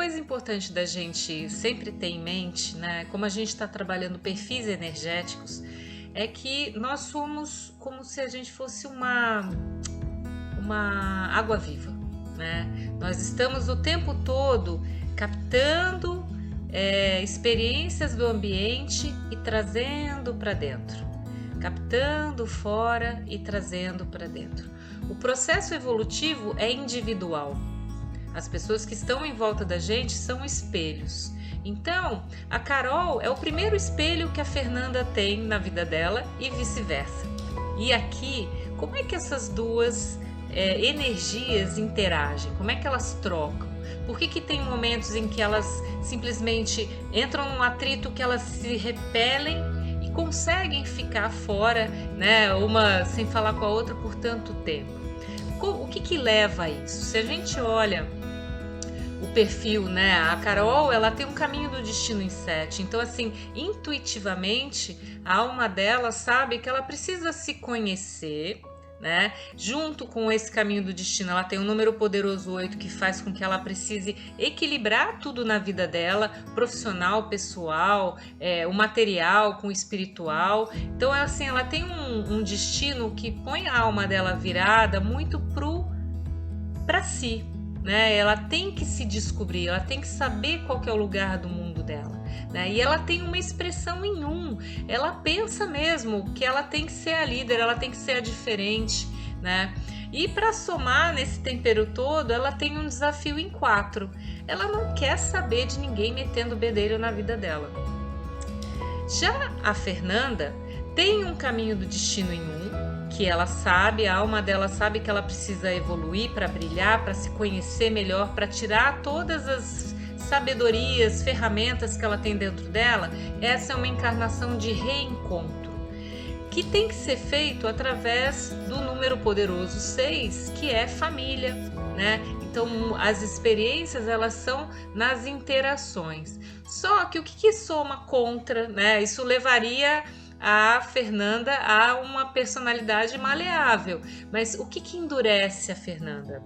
coisa importante da gente sempre ter em mente, né, como a gente está trabalhando perfis energéticos, é que nós somos como se a gente fosse uma água viva, né? Nós estamos o tempo todo captando experiências do ambiente e trazendo para dentro, captando fora e trazendo para dentro. O processo evolutivo é individual. As pessoas que estão em volta da gente são espelhos. Então, a Carol é o primeiro espelho que a Fernanda tem na vida dela e vice-versa. E aqui, como é que essas duas energias interagem? Como é que elas trocam? Por que tem momentos em que elas simplesmente entram num atrito que elas se repelem e conseguem ficar fora, né, uma sem falar com a outra por tanto tempo? O que leva a isso? Se a gente olha o perfil, né, a Carol, ela tem um caminho do destino em 7, então assim, intuitivamente, a alma dela sabe que ela precisa se conhecer, né? Junto com esse caminho do destino, ela tem um número poderoso 8 que faz com que ela precise equilibrar tudo na vida dela, profissional, pessoal, o material com o espiritual. Então, assim, ela tem um destino que põe a alma dela virada muito para si, né? Ela tem que se descobrir, ela tem que saber qual que é o lugar do mundo dela, né? E ela tem uma expressão em ela pensa mesmo que ela tem que ser a líder, ela tem que ser a diferente, né? E para somar nesse tempero todo, ela tem um desafio em 4. Ela não quer saber de ninguém metendo bedelho na vida dela. Já a Fernanda tem um caminho do destino em 1, que ela sabe, a alma dela sabe que ela precisa evoluir para brilhar, para se conhecer melhor, para tirar todas as sabedorias, ferramentas que ela tem dentro dela. Essa é uma encarnação de reencontro, que tem que ser feito através do número poderoso 6, que é família, né? Então, as experiências, elas são nas interações. Só que o que soma contra, né? Isso levaria a Fernanda a uma personalidade maleável. Mas o que endurece a Fernanda?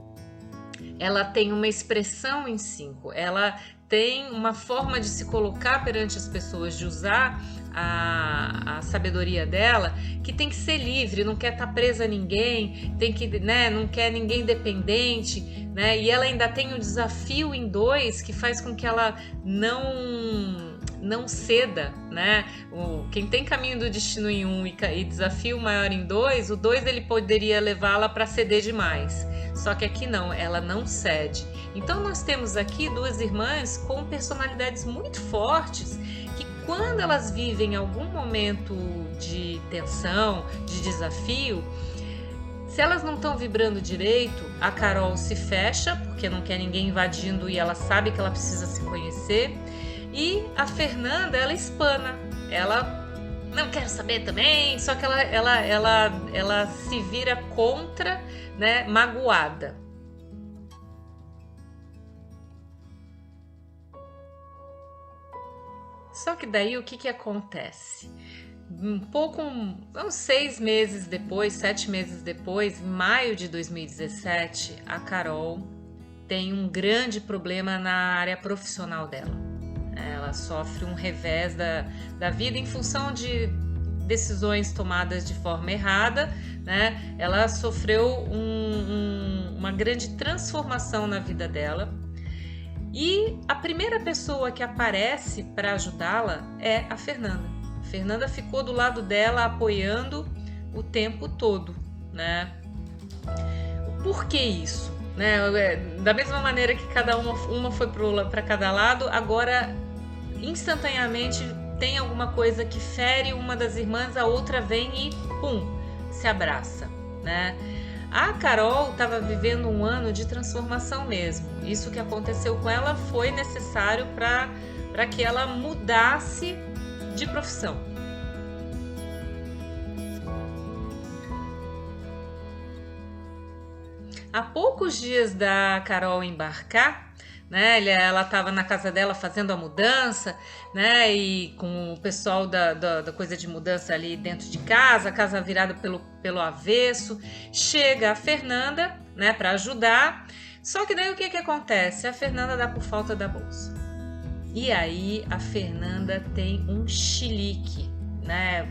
Ela tem uma expressão em 5, ela tem uma forma de se colocar perante as pessoas, de usar a sabedoria dela, que tem que ser livre, não quer estar presa a ninguém, tem que, né, não quer ninguém dependente, né? E ela ainda tem um desafio em 2 que faz com que ela não ceda, né? Quem tem caminho do destino em 1 e desafio maior em 2, o 2 ele poderia levá-la para ceder demais. Só que aqui não, ela não cede. Então nós temos aqui 2 irmãs com personalidades muito fortes, que quando elas vivem algum momento de tensão, de desafio, se elas não estão vibrando direito, a Carol se fecha, porque não quer ninguém invadindo e ela sabe que ela precisa se conhecer. E a Fernanda, ela espana, ela não quer saber também, só que ela se vira contra, né, magoada. Só que daí o que acontece? Uns 6 meses depois, 7 meses depois, em maio de 2017, a Carol tem um grande problema na área profissional dela. Ela sofre um revés da vida em função de decisões tomadas de forma errada, né? Ela sofreu uma grande transformação na vida dela. E a primeira pessoa que aparece para ajudá-la é a Fernanda. A Fernanda ficou do lado dela, apoiando o tempo todo, né? Por que isso? Né? Da mesma maneira que cada uma foi para cada lado, agora instantaneamente tem alguma coisa que fere uma das irmãs, a outra vem e pum, se abraça, né? A Carol estava vivendo um ano de transformação mesmo. Isso que aconteceu com ela foi necessário para que ela mudasse de profissão. Há poucos dias da Carol embarcar, né, ela estava na casa dela fazendo a mudança, né, e com o pessoal da coisa de mudança ali dentro de casa, a casa virada pelo avesso. Chega a Fernanda, né, para ajudar, Só que daí o que que acontece? A Fernanda dá por falta da bolsa. E aí a Fernanda tem um chilique, né?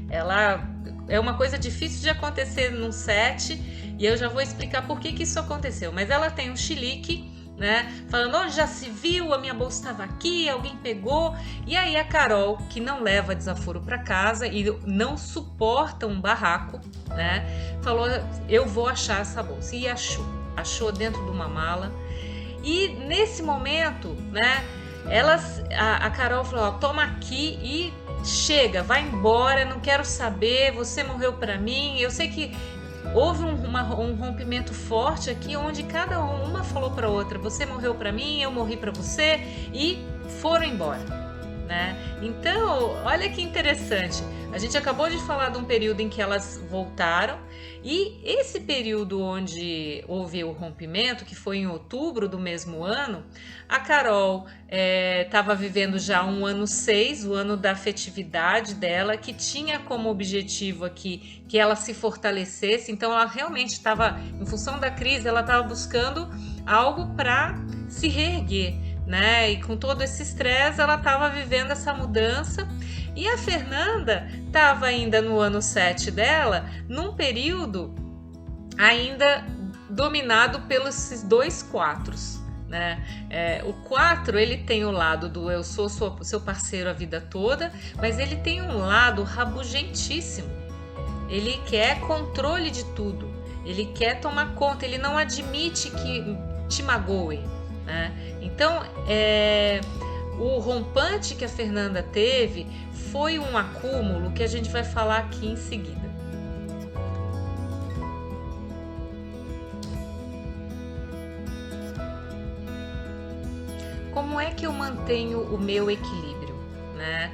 Ela é uma coisa difícil de acontecer num set e eu já vou explicar por que que isso aconteceu. Mas ela tem um chilique, né? Falando, onde já se viu, a minha bolsa estava aqui, alguém pegou. E aí a Carol, que não leva desaforo para casa e não suporta um barraco, né? Falou, eu vou achar essa bolsa. E achou dentro de uma mala. E nesse momento, né? A Carol falou, ó, toma aqui e chega, vai embora, não quero saber, você morreu para mim. Eu sei que houve um rompimento forte aqui, onde cada uma falou para outra, você morreu para mim, eu morri para você, e foram embora, né? Então, olha que interessante. A gente acabou de falar de um período em que elas voltaram, e esse período onde houve o rompimento, que foi em outubro do mesmo ano, a Carol estava vivendo já um ano 6, o ano da afetividade dela, que tinha como objetivo aqui que ela se fortalecesse. Então ela realmente estava, em função da crise, ela estava buscando algo para se reerguer, né? E com todo esse estresse, ela estava vivendo essa mudança. E a Fernanda estava ainda no ano 7 dela, num período ainda dominado pelos dois quatros, né? O 4, ele tem o lado do eu sou seu parceiro a vida toda, mas ele tem um lado rabugentíssimo. Ele quer controle de tudo, ele quer tomar conta, ele não admite que te magoe, né? Então, o rompante que a Fernanda teve foi um acúmulo que a gente vai falar aqui em seguida. Como é que eu mantenho o meu equilíbrio, né?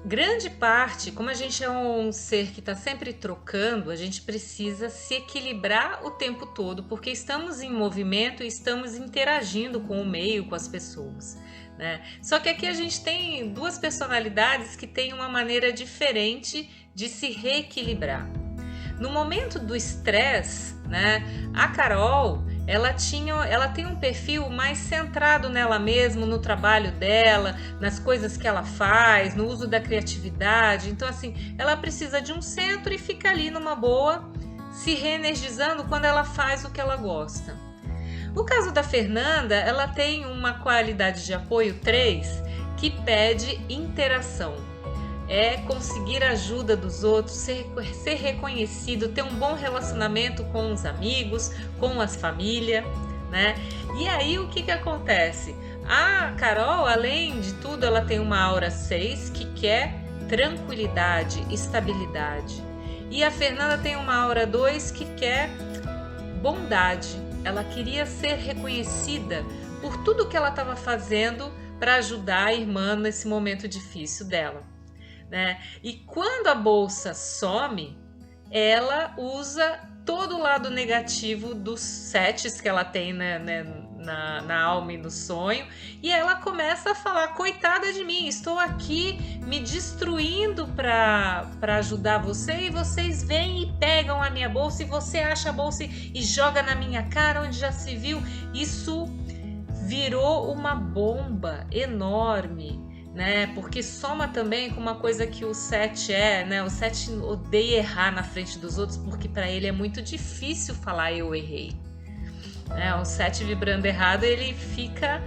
Grande parte, como a gente é um ser que está sempre trocando, a gente precisa se equilibrar o tempo todo, porque estamos em movimento e estamos interagindo com o meio, com as pessoas, né? Só que aqui a gente tem duas personalidades que têm uma maneira diferente de se reequilibrar. No momento do estresse, né, a Carol, ela tem um perfil mais centrado nela mesma, no trabalho dela, nas coisas que ela faz, no uso da criatividade. Então, assim, ela precisa de um centro e fica ali numa boa, se reenergizando quando ela faz o que ela gosta. No caso da Fernanda, ela tem uma qualidade de apoio 3 que pede interação. É conseguir a ajuda dos outros, ser reconhecido, ter um bom relacionamento com os amigos, com as famílias, né? E aí o que acontece? A Carol, além de tudo, ela tem uma aura 6 que quer tranquilidade, estabilidade. E a Fernanda tem uma aura 2 que quer bondade. Ela queria ser reconhecida por tudo que ela estava fazendo para ajudar a irmã nesse momento difícil dela, né? E quando a bolsa some, ela usa todo o lado negativo dos sets que ela tem, né, na alma e no sonho, e ela começa a falar, coitada de mim, estou aqui me destruindo para ajudar você, e vocês vêm e pegam a minha bolsa, e você acha a bolsa e joga na minha cara, onde já se viu. Isso virou uma bomba enorme, né? Porque soma também com uma coisa que o 7 né? O 7 odeia errar na frente dos outros, porque para ele é muito difícil falar eu errei. O 7 vibrando errado, ele fica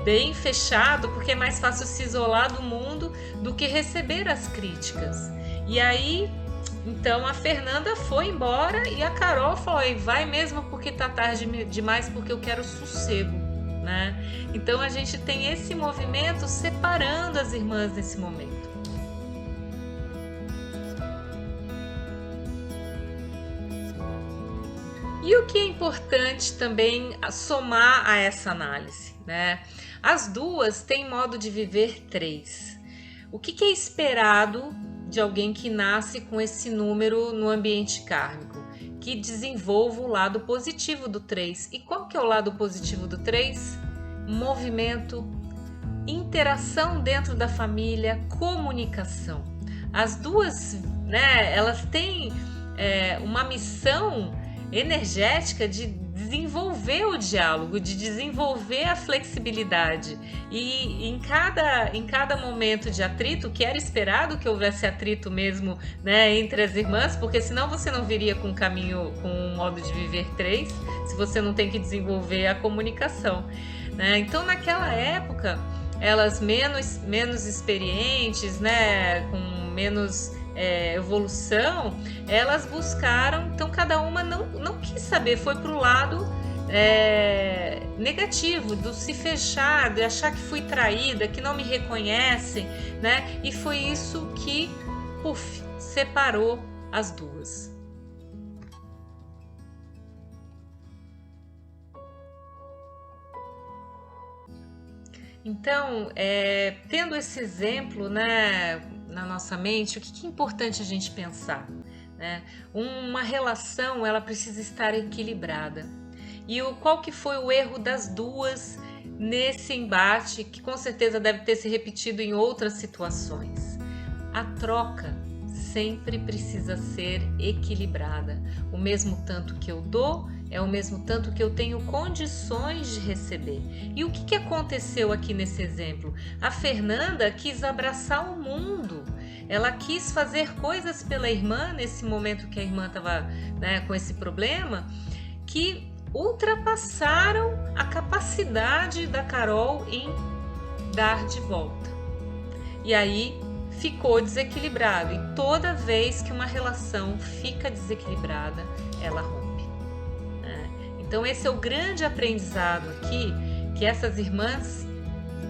bem fechado, porque é mais fácil se isolar do mundo do que receber as críticas. E aí, então a Fernanda foi embora e a Carol falou, vai mesmo porque tá tarde demais, porque eu quero sossego, né? Então a gente tem esse movimento separando as irmãs nesse momento. E o que é importante também somar a essa análise, né? As duas têm modo de viver 3. O que é esperado de alguém que nasce com esse número no ambiente kármico? Que desenvolva o lado positivo do 3. E qual que é o lado positivo do 3? Movimento, interação dentro da família, comunicação. As duas, né, elas têm uma missão energética de desenvolver o diálogo, de desenvolver a flexibilidade. E em cada momento de atrito, que era esperado que houvesse atrito mesmo, né, entre as irmãs, porque senão você não viria com um modo de viver 3, se você não tem que desenvolver a comunicação, né? Então, naquela época, elas menos experientes, né, com menos evolução, elas buscaram, então cada uma não quis saber, foi para o lado negativo, do se fechar, de achar que fui traída, que não me reconhecem, né? E foi isso que, separou as duas. Então, tendo esse exemplo, né, na nossa mente, o que é importante a gente pensar, né? Uma relação, ela precisa estar equilibrada. E qual que foi o erro das duas nesse embate, que com certeza deve ter se repetido em outras situações? A troca sempre precisa ser equilibrada. O mesmo tanto que eu dou é o mesmo tanto que eu tenho condições de receber. E o que aconteceu aqui nesse exemplo? A Fernanda quis abraçar o mundo. Ela quis fazer coisas pela irmã nesse momento que a irmã estava, né, com esse problema, que ultrapassaram a capacidade da Carol em dar de volta. E aí ficou desequilibrado. E toda vez que uma relação fica desequilibrada, ela rompe. Então esse é o grande aprendizado aqui que essas irmãs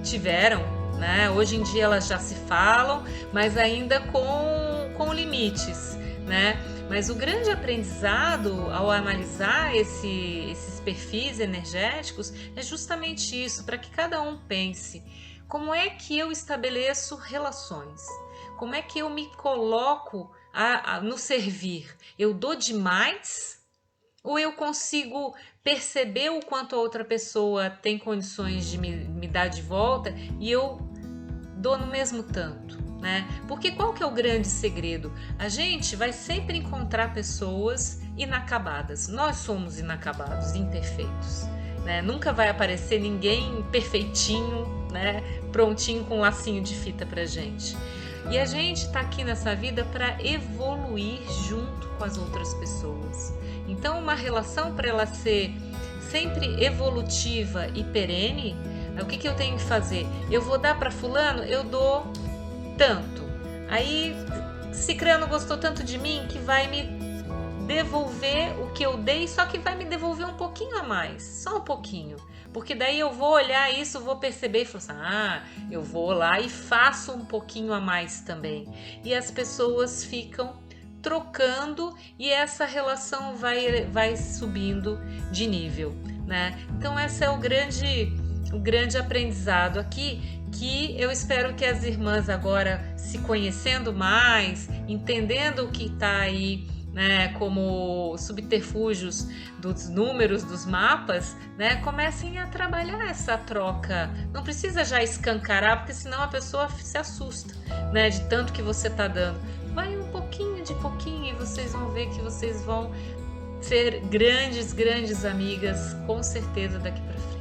tiveram, né? Hoje em dia elas já se falam, mas ainda com limites, né? Mas o grande aprendizado ao analisar esses perfis energéticos é justamente isso, para que cada um pense: como é que eu estabeleço relações? Como é que eu me coloco no servir? Eu dou demais? Ou eu consigo perceber o quanto a outra pessoa tem condições de me dar de volta e eu dou no mesmo tanto, né? Porque qual que é o grande segredo? A gente vai sempre encontrar pessoas inacabadas. Nós somos inacabados, imperfeitos, né? Nunca vai aparecer ninguém perfeitinho, né? Prontinho com um lacinho de fita pra gente. E a gente tá aqui nessa vida para evoluir junto com as outras pessoas. Então, uma relação, para ela ser sempre evolutiva e perene, o que eu tenho que fazer? Eu vou dar para fulano, eu dou tanto. Aí, cicrano gostou tanto de mim que vai me devolver o que eu dei, só que vai me devolver um pouquinho a mais, só um pouquinho. Porque daí eu vou olhar isso, vou perceber e falar assim, eu vou lá e faço um pouquinho a mais também. E as pessoas ficam trocando e essa relação vai subindo de nível, né? Então esse é o grande aprendizado aqui, que eu espero que as irmãs agora, se conhecendo mais, entendendo o que está aí, né, como subterfúgios dos números, dos mapas, né, comecem a trabalhar essa troca. Não precisa já escancarar, porque senão a pessoa se assusta, né, de tanto que você está dando. Vai um pouquinho de pouquinho e vocês vão ver que vocês vão ser grandes amigas, com certeza, daqui para frente.